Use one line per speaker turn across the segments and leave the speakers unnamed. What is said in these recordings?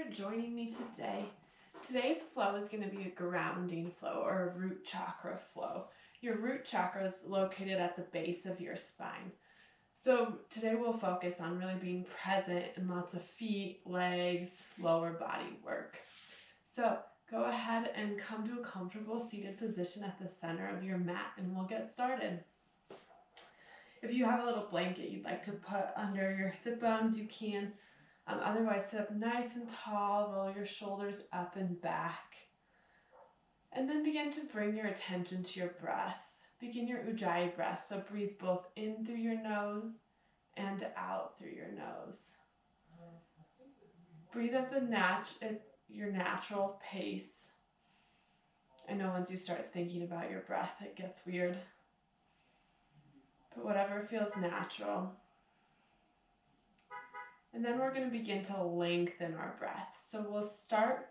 joining me today. Today's flow is going to be a grounding flow or a root chakra flow. Your root chakra is located at the base of your spine. So today we'll focus on really being present in lots of feet, legs, lower body work. So go ahead and come to a comfortable seated position at the center of your mat and we'll get started. If you have a little blanket you'd like to put under your sit bones, you can. Otherwise, sit up nice and tall, roll your shoulders up and back. And then begin to bring your attention to your breath. Begin your Ujjayi breath, so breathe both in through your nose and out through your nose. Breathe at your natural pace. I know once you start thinking about your breath, it gets weird. But whatever feels natural. And then we're going to begin to lengthen our breath. So we'll start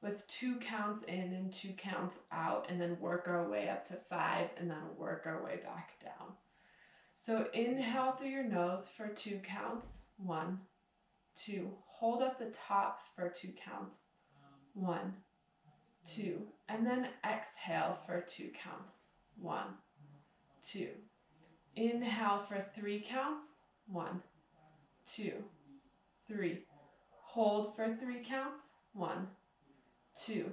with 2 counts in and 2 counts out, and then work our way up to 5, and then work our way back down. So inhale through your nose for 2 counts. 1, 2. Hold at the top for 2 counts. 1, 2. And then exhale for 2 counts. 1, 2. Inhale for 3 counts. 1, 2, 3. Hold for 3 counts. 1, 2,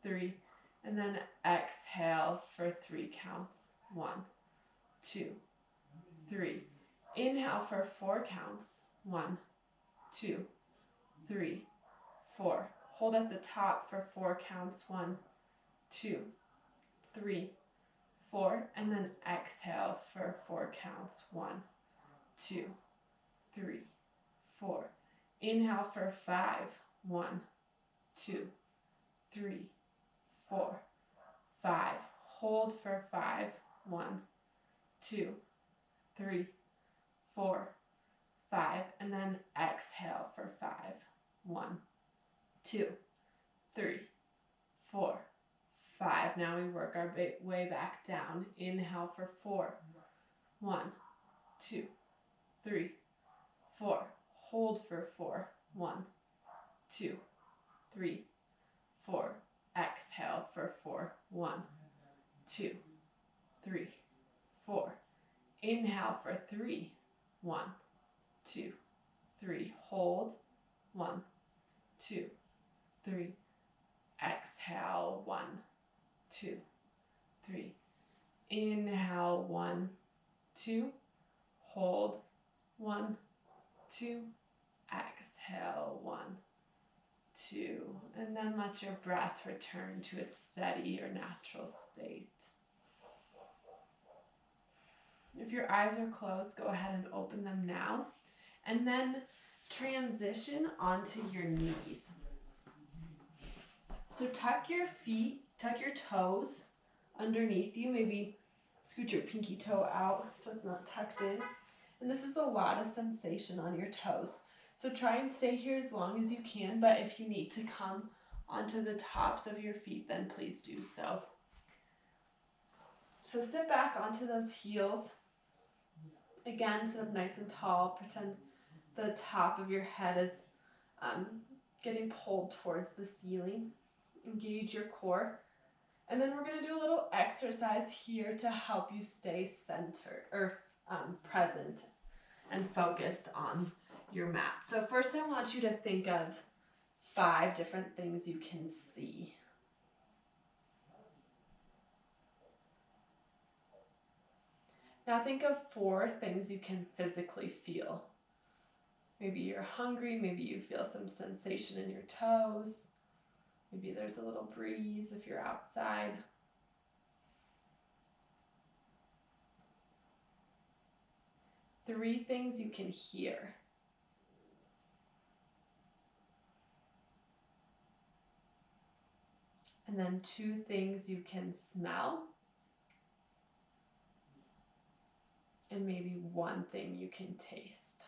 3. And then exhale for 3 counts. 1, 2, 3. Inhale for 4 counts. 1, 2, 3, 4. Hold at the top for 4 counts. 1, 2, 3, 4. And then exhale for 4 counts. 1, 2, 3, 4. Inhale for 5. 1, 2, 3, 4, 5. Hold for 5. 1, 2, 3, 4, 5. And then exhale for 5. 1, 2, 3, 4, 5. Now we work our way back down. Inhale for 4. 1, 2, 3, 4. Hold for 4. 1, 2, 3, 4. Exhale for 4. 1, 2, 3, 4. Inhale for 3. 1, 2, 3. Hold. 1, 2, 3. Exhale. 1, 2, 3. Inhale. 1, 2. Hold. 1, 2. Exhale. 1, 2. And then let your breath return to its steady or natural state. If your eyes are closed, go ahead and open them now. And then transition onto your knees. So tuck your feet, tuck your toes underneath you. Maybe scoot your pinky toe out so it's not tucked in. And this is a lot of sensation on your toes. So try and stay here as long as you can, but if you need to come onto the tops of your feet, then please do so. So sit back onto those heels. Again, sit up nice and tall. Pretend the top of your head is getting pulled towards the ceiling. Engage your core. And then we're going to do a little exercise here to help you stay centered or present and focused on your mat. So first I want you to think of 5 different things you can see. Now think of 4 things you can physically feel. Maybe you're hungry, maybe you feel some sensation in your toes. Maybe there's a little breeze if you're outside. Three things you can hear. And then 2 things you can smell. And maybe 1 thing you can taste.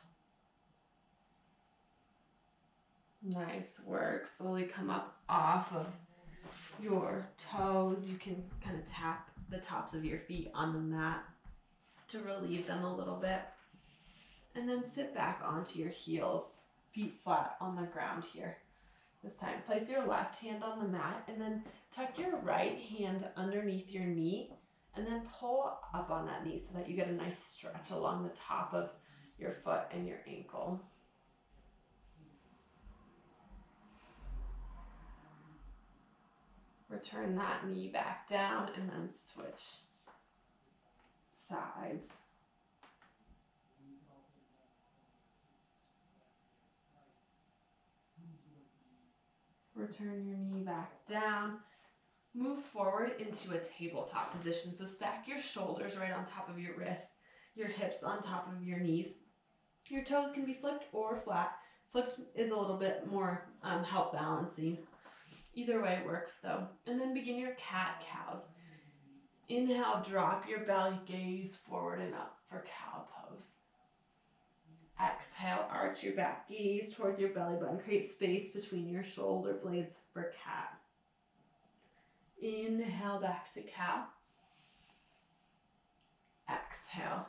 Nice work. Slowly come up off of your toes. You can kind of tap the tops of your feet on the mat to relieve them a little bit. And then sit back onto your heels, feet flat on the ground here. This time, place your left hand on the mat and then tuck your right hand underneath your knee and then pull up on that knee so that you get a nice stretch along the top of your foot and your ankle. Return that knee back down and then switch sides. Return your knee back down. Move forward into a tabletop position. So stack your shoulders right on top of your wrists, your hips on top of your knees. Your toes can be flipped or flat. Flipped is a little bit more help balancing. Either way works though. And then begin your cat-cows. Inhale, drop your belly, gaze forward and up for cow pose. Exhale, arch your back, gaze towards your belly button. Create space between your shoulder blades for cat. Inhale, back to cow. Exhale,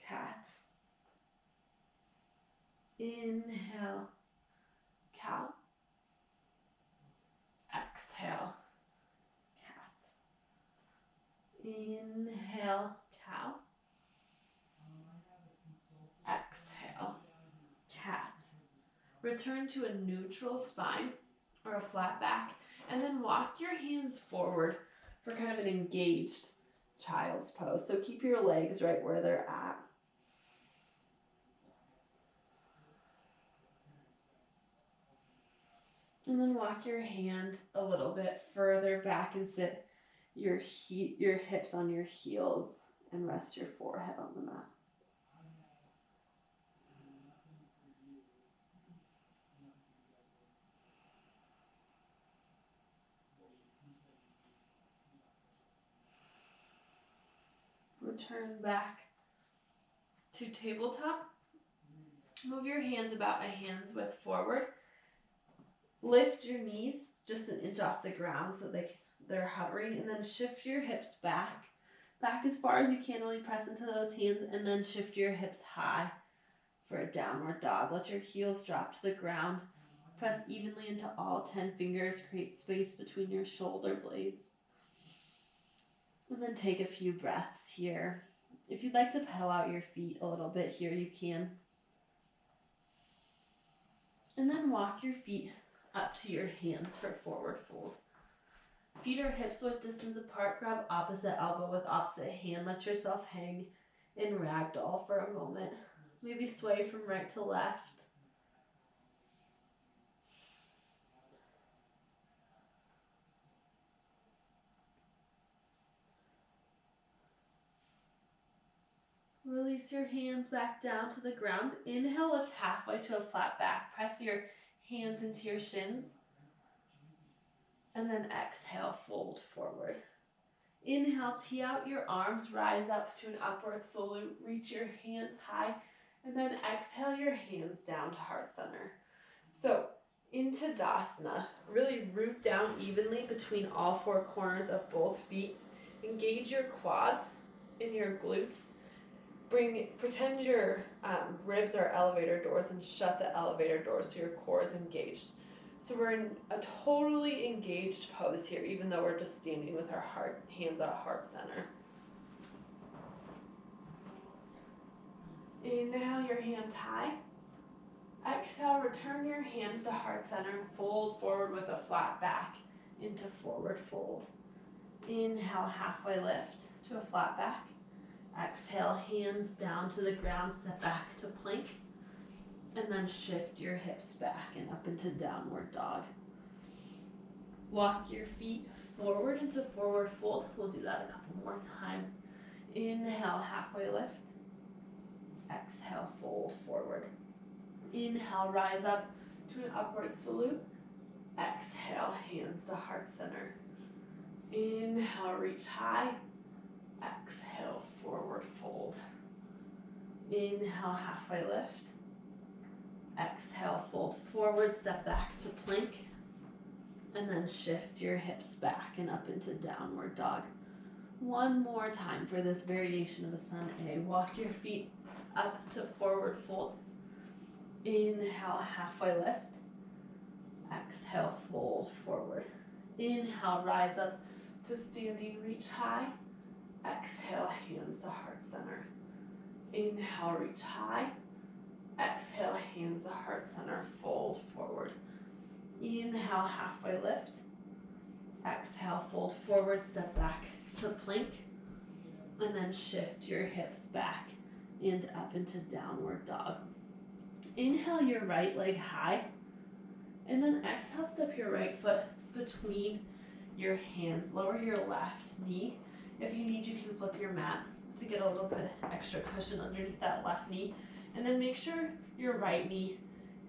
cat. Inhale, cow. Exhale, cat. Inhale, cow. Exhale, cat. Return to a neutral spine or a flat back, and then walk your hands forward for kind of an engaged child's pose. So keep your legs right where they're at. And then walk your hands a little bit further back and sit your hips on your heels and rest your forehead on the mat. Return back to tabletop. Move your hands about a hand's width forward. Lift your knees just an inch off the ground so they're hovering, and then shift your hips back as far as you can. Really press into those hands, and then shift your hips high for a downward dog. Let your heels drop to the ground. Press evenly into all 10 fingers. Create space between your shoulder blades. And then take a few breaths here. If you'd like to pedal out your feet a little bit here, you can. And then walk your feet up to your hands for forward fold. Feet are hips width distance apart. Grab opposite elbow with opposite hand. Let yourself hang in ragdoll for a moment. Maybe sway from right to left. Release your hands back down to the ground. Inhale, lift halfway to a flat back. Press your hands into your shins. And then exhale, fold forward. Inhale, tee out your arms, rise up to an upward salute. Reach your hands high. And then exhale your hands down to heart center. So into Tadasana, really root down evenly between all four corners of both feet. Engage your quads and your glutes. Pretend your ribs are elevator doors and shut the elevator doors so your core is engaged. So we're in a totally engaged pose here, even though we're just standing with our hands at heart center. Inhale your hands high. Exhale, return your hands to heart center and fold forward with a flat back into forward fold. Inhale, halfway lift to a flat back. Exhale, hands down to the ground, step back to plank. And then shift your hips back and up into downward dog. Walk your feet forward into forward fold. We'll do that a couple more times. Inhale, halfway lift. Exhale, fold forward. Inhale, rise up to an upward salute. Exhale, hands to heart center. Inhale, reach high. Exhale, forward fold. Inhale, halfway lift. Exhale, fold forward, step back to plank. And then shift your hips back and up into downward dog. One more time for this variation of a sun A. Walk your feet up to forward fold. Inhale, halfway lift. Exhale, fold forward. Inhale, rise up to standing, reach high. Exhale, hands to heart center. Inhale, reach high. Exhale, hands to heart center, fold forward. Inhale, halfway lift. Exhale, fold forward, step back to plank. And then shift your hips back and up into downward dog. Inhale your right leg high. And then exhale, step your right foot between your hands. Lower your left knee. If you need, you can flip your mat to get a little bit extra cushion underneath that left knee. And then make sure your right knee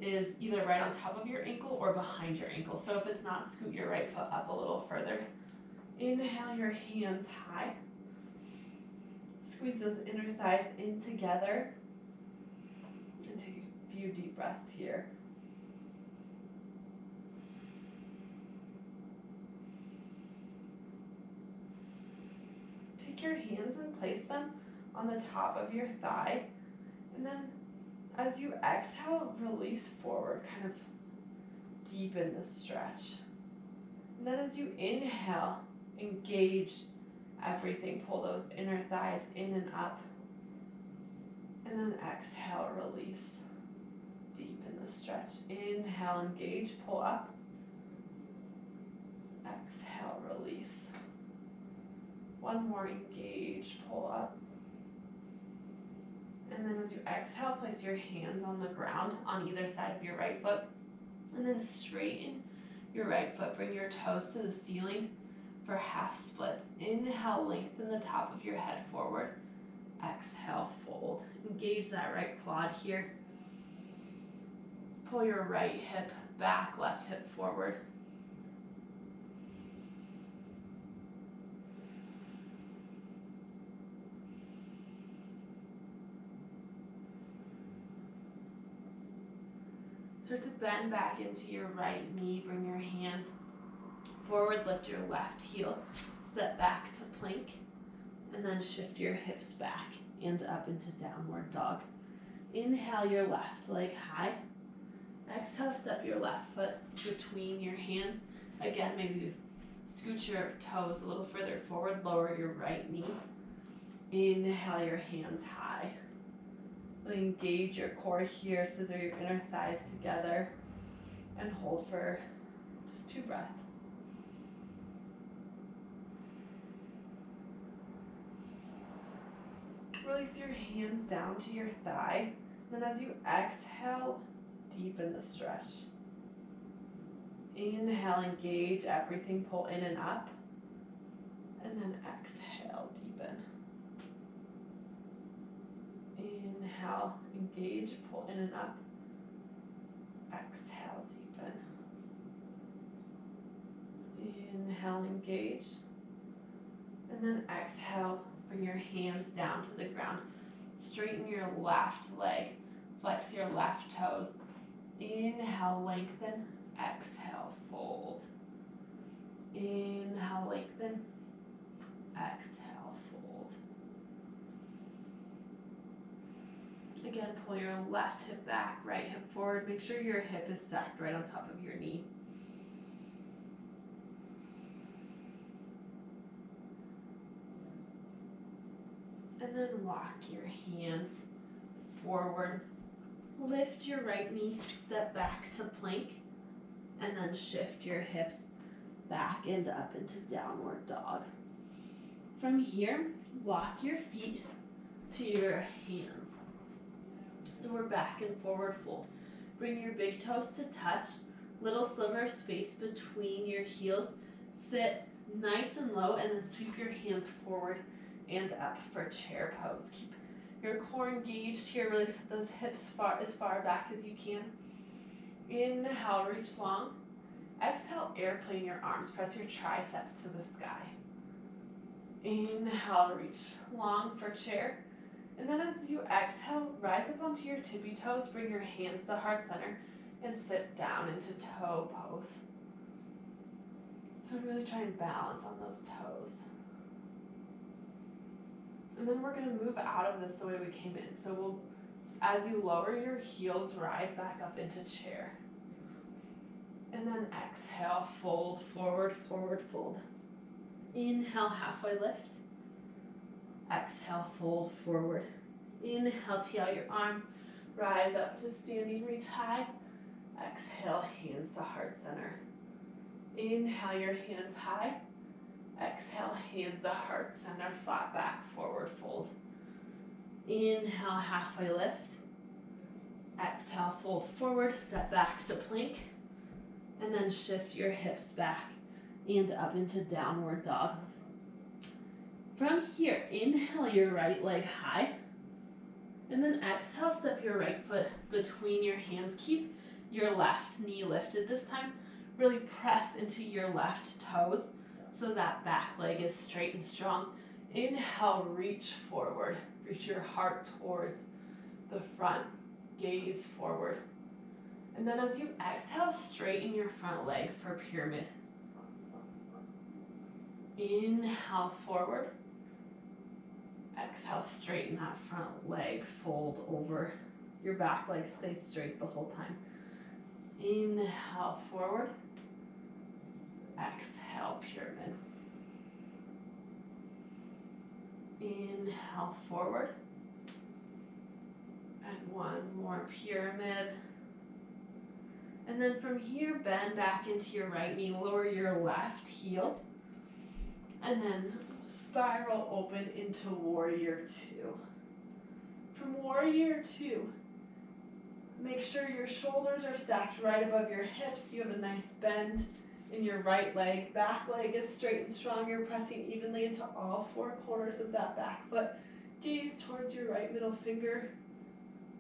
is either right on top of your ankle or behind your ankle. So if it's not, scoot your right foot up a little further. Inhale your hands high. Squeeze those inner thighs in together. And take a few deep breaths here. Take your hands and place them on the top of your thigh. And then as you exhale, release forward, kind of deepen the stretch. And then as you inhale, engage everything. Pull those inner thighs in and up. And then exhale, release. Deepen the stretch. Inhale, engage, pull up. Exhale, release. One more, engage, pull up. And then as you exhale, place your hands on the ground on either side of your right foot. And then straighten your right foot. Bring your toes to the ceiling for half splits. Inhale, lengthen the top of your head forward. Exhale, fold. Engage that right quad here. Pull your right hip back, left hip forward. Start to bend back into your right knee. Bring your hands forward, lift your left heel, step back to plank, and then shift your hips back and up into downward dog. Inhale your left leg high. Exhale, step your left foot between your hands. Again, maybe scoot your toes a little further forward, lower your right knee. Inhale your hands high. Engage your core here, scissor your inner thighs together, and hold for just 2 breaths. Release your hands down to your thigh. Then as you exhale, deepen the stretch. Inhale, engage everything, pull in and up. And then exhale, deepen. Inhale, engage, pull in and up. Exhale, deepen. Inhale, engage. And then exhale, bring your hands down to the ground. Straighten your left leg. Flex your left toes. Inhale, lengthen. Exhale, fold. Inhale, lengthen. Exhale, fold. Again, pull your left hip back, right hip forward. Make sure your hip is stacked right on top of your knee. And then walk your hands forward. Lift your right knee, step back to plank, and then shift your hips back and up into downward dog. From here, walk your feet to your hands. So we're back and forward fold. Bring your big toes to touch, little sliver of space between your heels. Sit nice and low and then sweep your hands forward and up for chair pose. Keep your core engaged here. Really set those hips as far back as you can. Inhale, reach long. Exhale, airplane your arms. Press your triceps to the sky. Inhale, reach long for chair. And then as you exhale, rise up onto your tippy toes. Bring your hands to heart center and sit down into toe pose. So really try and balance on those toes. And then we're going to move out of this the way we came in. So as you lower your heels, rise back up into chair. And then exhale, fold, forward, forward, fold. Inhale, halfway lift. Exhale, fold, forward. Inhale, tee out your arms, rise up to standing reach high. Exhale, hands to heart center. Inhale, your hands high. Exhale, hands to heart center, flat back, forward fold. Inhale, halfway lift. Exhale, fold forward, step back to plank. And then shift your hips back and up into downward dog. From here, inhale your right leg high. And then exhale, step your right foot between your hands. Keep your left knee lifted this time. Really press into your left toes so that back leg is straight and strong. Inhale, reach forward. Reach your heart towards the front. Gaze forward. And then as you exhale, straighten your front leg for pyramid. Inhale, forward. Exhale, straighten that front leg, fold over. Your back leg stays straight the whole time. Inhale, forward. Exhale, pyramid. Inhale, forward. And one more pyramid. And then from here, bend back into your right knee, lower your left heel. And then spiral open into warrior two. From warrior two, make sure your shoulders are stacked right above your hips. You have a nice bend in your right leg. Back leg is straight and strong. You're pressing evenly into all four corners of that back foot. Gaze towards your right middle finger.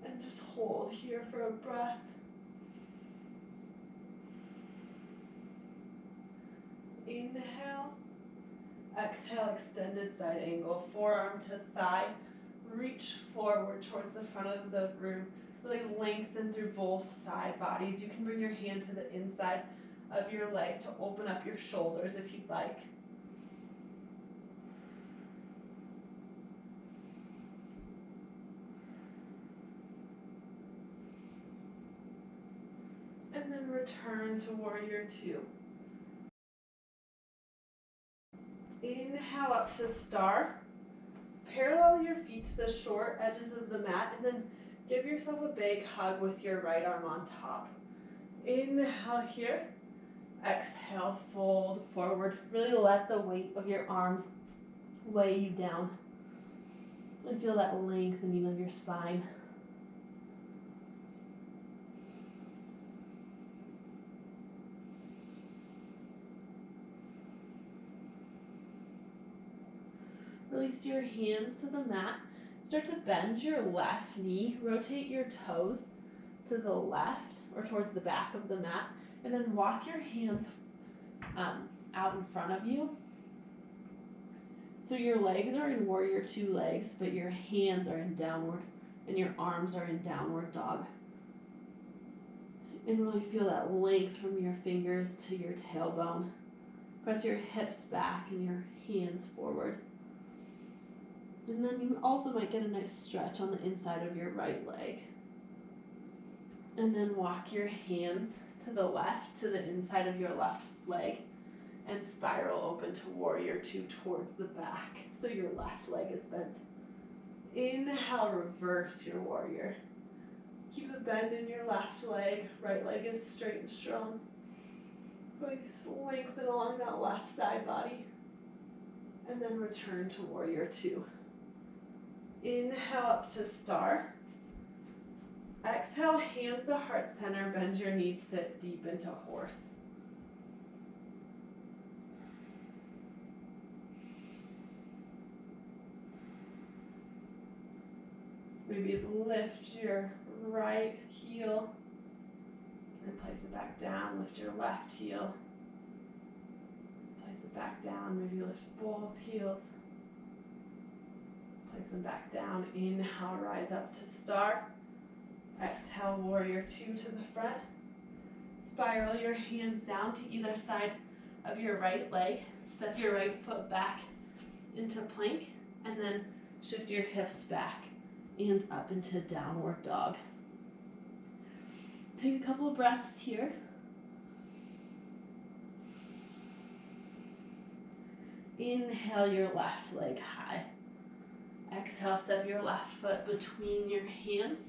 And just hold here for a breath. Inhale. Exhale, extended side angle. Forearm to thigh. Reach forward towards the front of the room. Really lengthen through both side bodies. You can bring your hand to the inside of your leg to open up your shoulders if you'd like. And then return to warrior two. Inhale up to star. Parallel your feet to the short edges of the mat and then give yourself a big hug with your right arm on top. Inhale here. Exhale, fold forward. Really let the weight of your arms weigh you down. And feel that lengthening of your spine. Release your hands to the mat. Start to bend your left knee. Rotate your toes to the left or towards the back of the mat. And then walk your hands out in front of you. So your legs are in warrior two legs, but your hands are in downward and your arms are in downward dog. And really feel that length from your fingers to your tailbone. Press your hips back and your hands forward. And then you also might get a nice stretch on the inside of your right leg. And then walk your hands to the left, to the inside of your left leg, and spiral open to warrior two towards the back. So your left leg is bent. Inhale, reverse your warrior. Keep a bend in your left leg. Right leg is straight and strong. Really lengthen along that left side body. And then return to warrior two. Inhale up to star. Exhale, hands to heart center. Bend your knees, sit deep into horse. Maybe lift your right heel and place it back down. Lift your left heel. Place it back down. Maybe lift both heels. Place them back down. Inhale, rise up to star. Exhale, warrior two to the front. Spiral your hands down to either side of your right leg. Step your right foot back into plank and then shift your hips back and up into downward dog. Take a couple of breaths here. Inhale your left leg high. Exhale, step your left foot between your hands.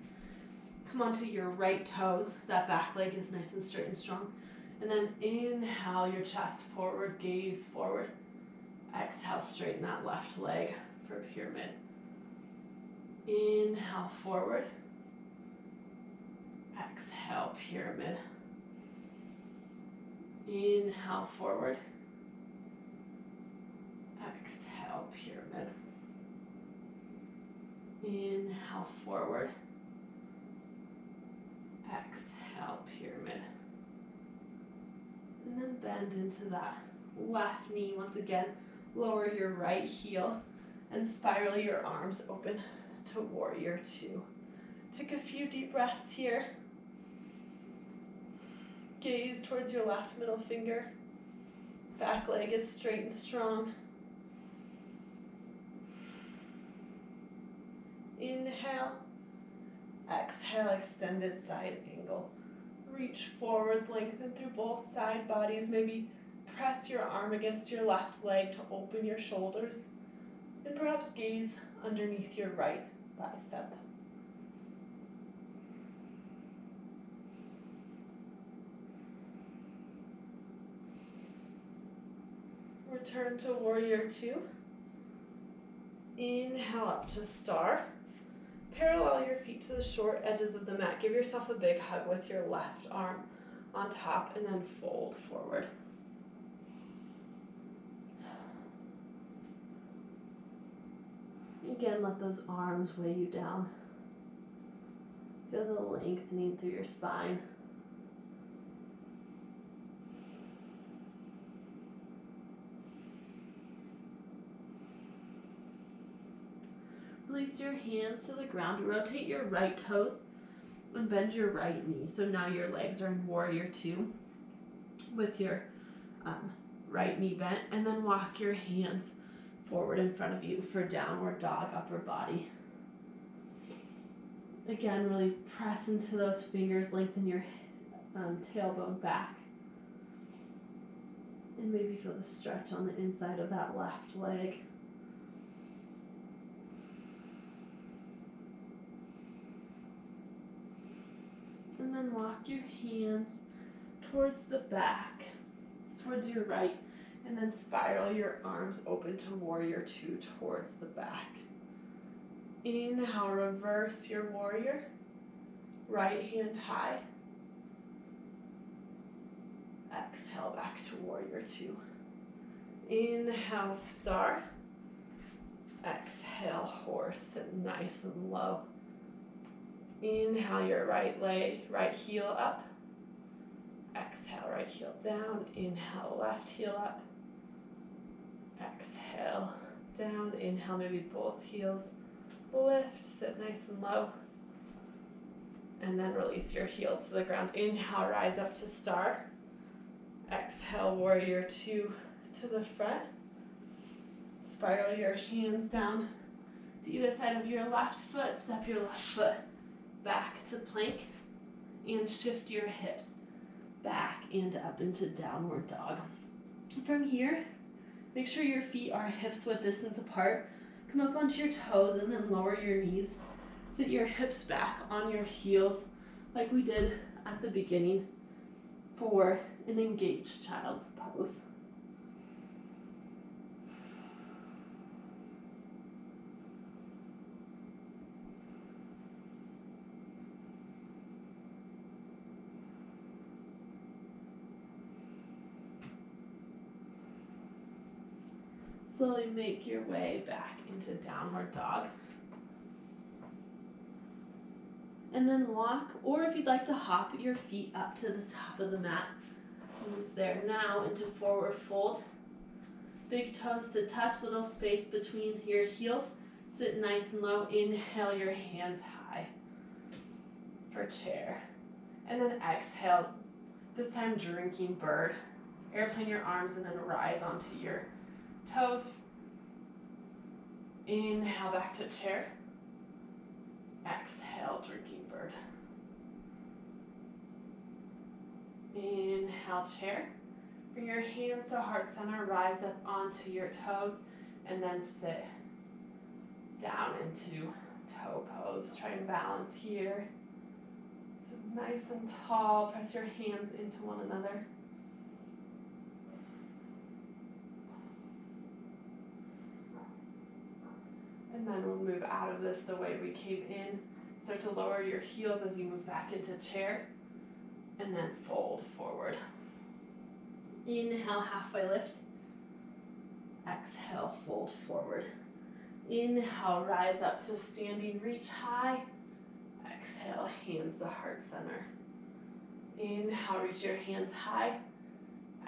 Come onto your right toes. That back leg is nice and straight and strong. And then inhale your chest forward, gaze forward. Exhale, straighten that left leg for pyramid. Inhale forward. Exhale, pyramid. Inhale forward. Exhale, pyramid. Inhale forward. Exhale, pyramid. And then bend into that left knee once again. Lower your right heel and spiral your arms open to warrior two. Take a few deep breaths here. Gaze towards your left middle finger. Back leg is straight and strong. Inhale. Exhale, extended side angle. Reach forward, lengthen through both side bodies. Maybe press your arm against your left leg to open your shoulders. And perhaps gaze underneath your right bicep. Return to warrior two. Inhale up to star. Parallel your feet to the short edges of the mat. Give yourself a big hug with your left arm on top and then fold forward. Again, let those arms weigh you down. Feel the lengthening through your spine. Release your hands to the ground. Rotate your right toes and bend your right knee. So now your legs are in warrior two with your right knee bent. And then walk your hands forward in front of you for downward dog, upper body. Again, really press into those fingers. Lengthen your tailbone back. And maybe feel the stretch on the inside of that left leg. And then walk your hands towards the back, towards your right, and then spiral your arms open to warrior two towards the back. Inhale, reverse your warrior. Right hand high. Exhale, back to warrior two. Inhale, star. Exhale, horse, sit nice and low. Inhale your right leg, right heel up. Exhale, right heel down. Inhale, left heel up. Exhale, down. Inhale, maybe both heels lift, sit nice and low. And then release your heels to the ground. Inhale, rise up to star. Exhale, warrior two to the front. Spiral your hands down to either side of your left foot. Step your left foot back to plank and shift your hips back and up into downward dog. From here, make sure your feet are hips width distance apart. Come up onto your toes and then lower your knees. Sit your hips back on your heels like we did at the beginning for an engaged child's pose. Slowly make your way back into downward dog. And then walk, or if you'd like to hop your feet up to the top of the mat, move there now into forward fold. Big toes to touch, little space between your heels. Sit nice and low. Inhale your hands high for chair. And then exhale, this time drinking bird. Airplane your arms and then rise onto your toes. Inhale back to chair. Exhale, drinking bird. Inhale, chair. Bring your hands to heart center, rise up onto your toes, and then sit down into toe pose. Try and balance here. So nice and tall, press your hands into one another. And then we'll move out of this the way we came in. Start to lower your heels as you move back into chair, and then fold forward. Inhale, halfway lift. Exhale, fold forward. Inhale, rise up to standing, reach high. Exhale, hands to heart center. Inhale, reach your hands high.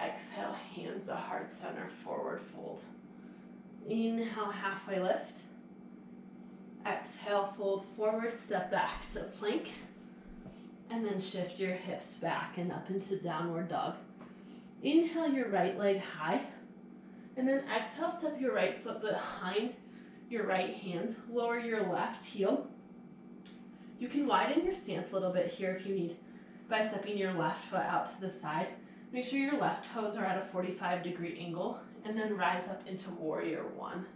Exhale, hands to heart center, forward fold. Inhale, halfway lift. Exhale, fold forward, step back to plank. And then shift your hips back and up into downward dog. Inhale your right leg high. And then exhale, step your right foot behind your right hand. Lower your left heel. You can widen your stance a little bit here if you need by stepping your left foot out to the side. Make sure your left toes are at a 45-degree angle. And then rise up into warrior one.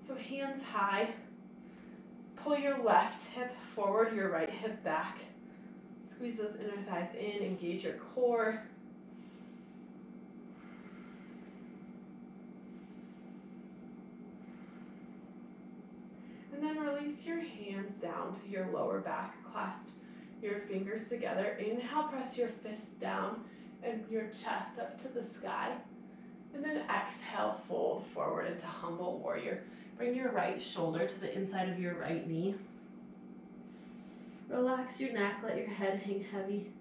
So hands high. Pull your left hip forward, your right hip back. Squeeze those inner thighs in, engage your core. And then release your hands down to your lower back. Clasp your fingers together. Inhale, press your fists down and your chest up to the sky. And then exhale, fold forward into humble warrior. Bring your right shoulder to the inside of your right knee. Relax your neck, let your head hang heavy.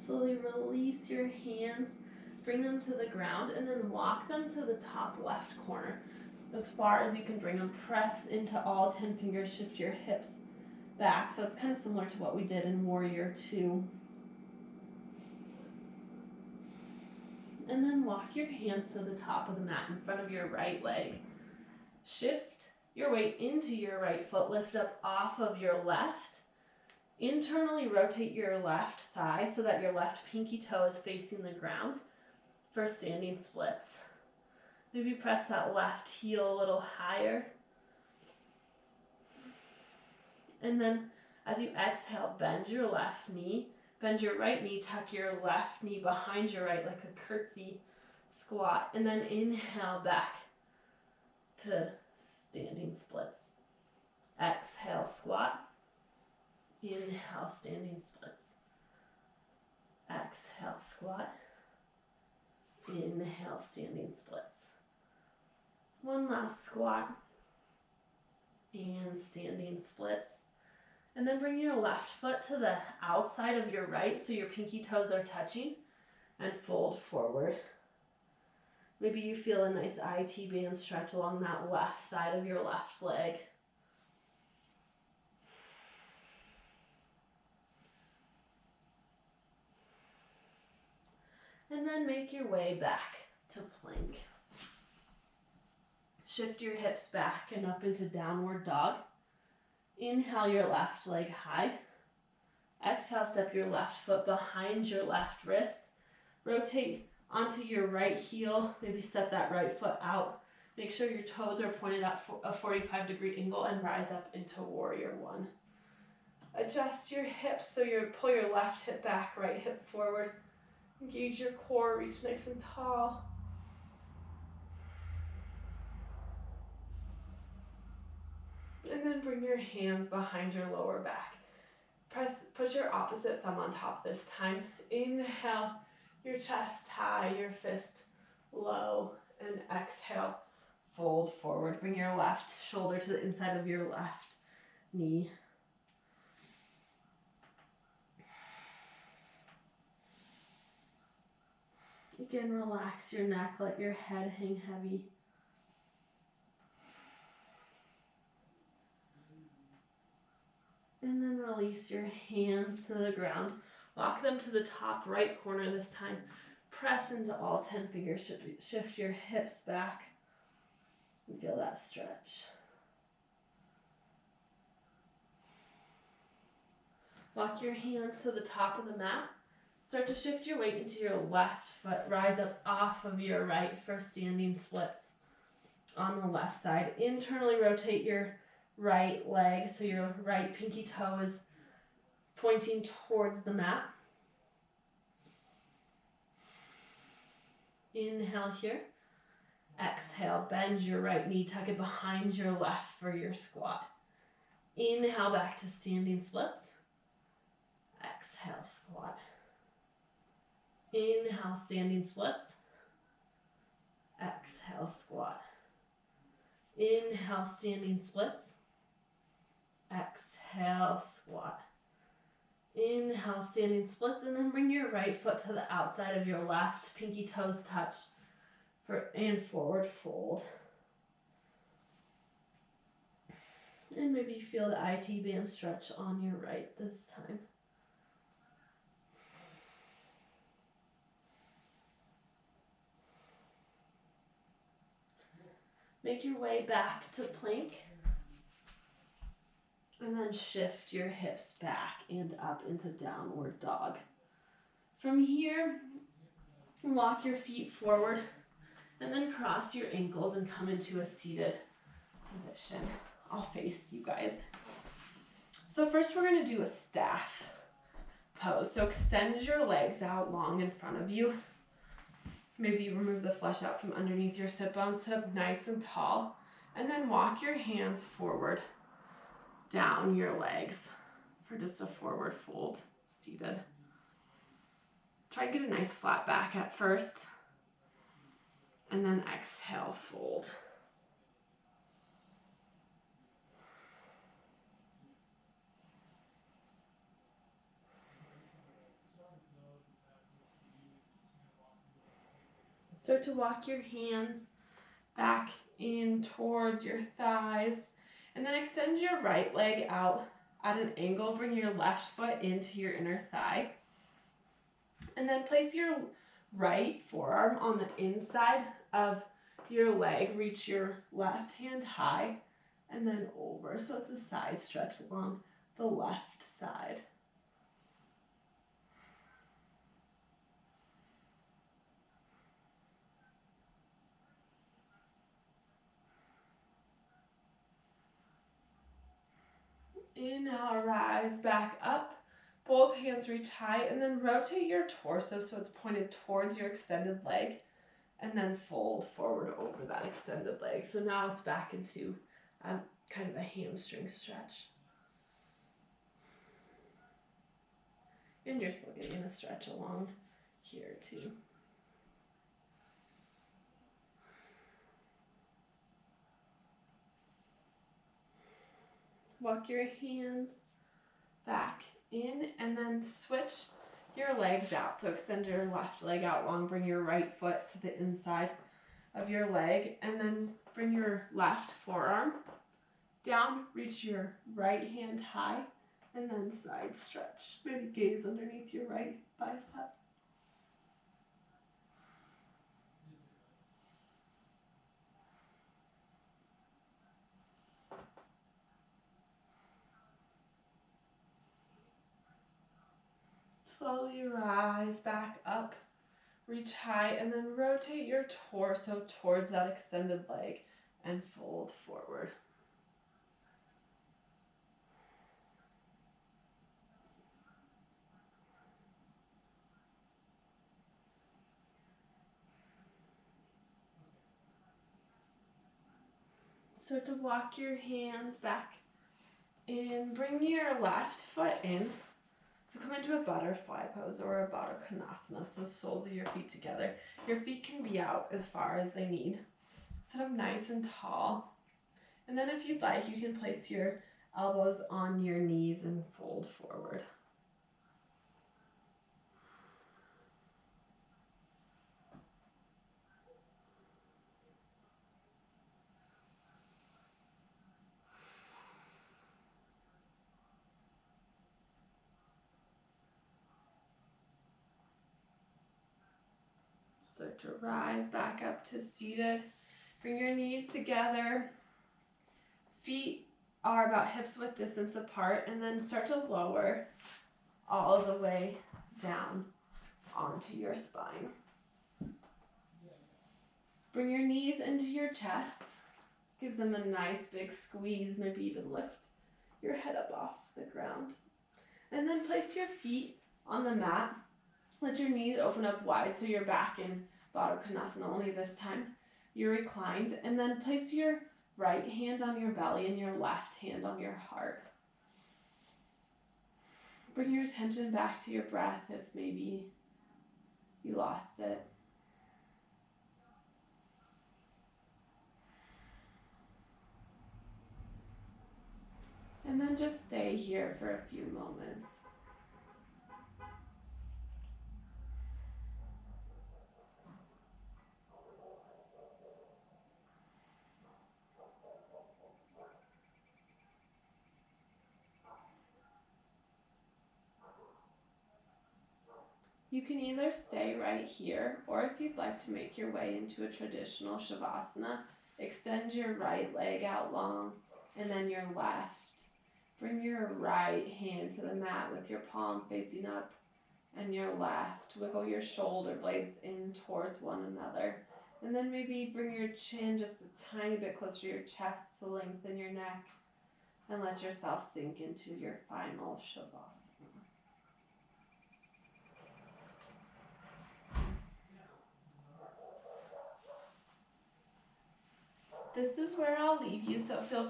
Slowly release your hands, bring them to the ground, and then walk them to the top left corner. As far as you can bring them, press into all 10 fingers, shift your hips back. So it's kind of similar to what we did in Warrior 2. And then walk your hands to the top of the mat in front of your right leg. Shift your weight into your right foot, lift up off of your left. Internally rotate your left thigh so that your left pinky toe is facing the ground for standing splits. Maybe press that left heel a little higher. And then as you exhale, bend your left knee, bend your right knee, tuck your left knee behind your right like a curtsy squat. And then inhale back to standing splits. Exhale, squat. Inhale, standing splits. Exhale, squat. Inhale, standing splits. One last squat and standing splits. And then bring your left foot to the outside of your right so your pinky toes are touching and fold forward. Maybe you feel a nice IT band stretch along that left side of your left leg. And then make your way back to plank. Shift your hips back and up into downward dog. Inhale your left leg high. Exhale, step your left foot behind your left wrist. Rotate onto your right heel. Maybe step that right foot out. Make sure your toes are pointed at a 45-degree angle and rise up into warrior one. Adjust your hips so you pull your left hip back, right hip forward. Engage your core, reach nice and tall. And then bring your hands behind your lower back. Put your opposite thumb on top this time. Inhale, your chest high, your fist low, and exhale, fold forward. Bring your left shoulder to the inside of your left knee. Again, relax your neck, let your head hang heavy. And then release your hands to the ground. Walk them to the top right corner this time. Press into all 10 fingers. Shift your hips back and feel that stretch. Walk your hands to the top of the mat. Start to shift your weight into your left foot. Rise up off of your right for standing splits on the left side. Internally rotate your right leg so your right pinky toe is pointing towards the mat. Inhale here. Exhale, bend your right knee, tuck it behind your left for your squat. Inhale back to standing splits. Exhale, squat. Inhale, standing splits. Exhale, squat. Inhale, standing splits. Exhale, squat. Inhale, standing splits, and then bring your right foot to the outside of your left. Pinky toes touch and forward fold. And maybe feel the IT band stretch on your right this time. Make your way back to plank. And then shift your hips back and up into downward dog. From here, walk your feet forward and then cross your ankles and come into a seated position. I'll face you guys. So first we're going to do a staff pose. So extend your legs out long in front of you. Maybe remove the flesh out from underneath your sit bones. Sit up nice and tall. And then walk your hands forward down your legs for just a forward fold, seated. Try and get a nice flat back at first. And then exhale, fold. Start to walk your hands back in towards your thighs. And then extend your right leg out at an angle. Bring your left foot into your inner thigh. And then place your right forearm on the inside of your leg. Reach your left hand high and then over. So it's a side stretch along the left side. Inhale, rise back up. Both hands reach high and then rotate your torso so it's pointed towards your extended leg and then fold forward over that extended leg. So now it's back into kind of a hamstring stretch. And you're still getting a stretch along here too. Walk your hands back in and then switch your legs out. So extend your left leg out long, bring your right foot to the inside of your leg and then bring your left forearm down, reach your right hand high and then side stretch. Maybe gaze underneath your right bicep. Slowly rise back up, reach high, and then rotate your torso towards that extended leg and fold forward. Start to walk your hands back in. Bring your left foot in. So come into a butterfly pose or a Baddha Konasana, so soles of your feet together. Your feet can be out as far as they need. Sit up nice and tall. And then if you'd like, you can place your elbows on your knees and fold forward. Start to rise back up to seated. Bring your knees together. Feet are about hips width distance apart, and then start to lower all the way down onto your spine. Bring your knees into your chest. Give them a nice big squeeze, maybe even lift your head up off the ground. And then place your feet on the mat. Let your knees open up wide so you're back in Baddha Konasana, only this time you're reclined. And then place your right hand on your belly and your left hand on your heart. Bring your attention back to your breath if maybe you lost it. And then just stay here for a few moments. You can either stay right here, or if you'd like to make your way into a traditional Shavasana, extend your right leg out long, and then your left. Bring your right hand to the mat with your palm facing up, and your left. Wiggle your shoulder blades in towards one another. And then maybe bring your chin just a tiny bit closer to your chest to lengthen your neck, and let yourself sink into your final Shavasana. This is where I'll leave you, so feel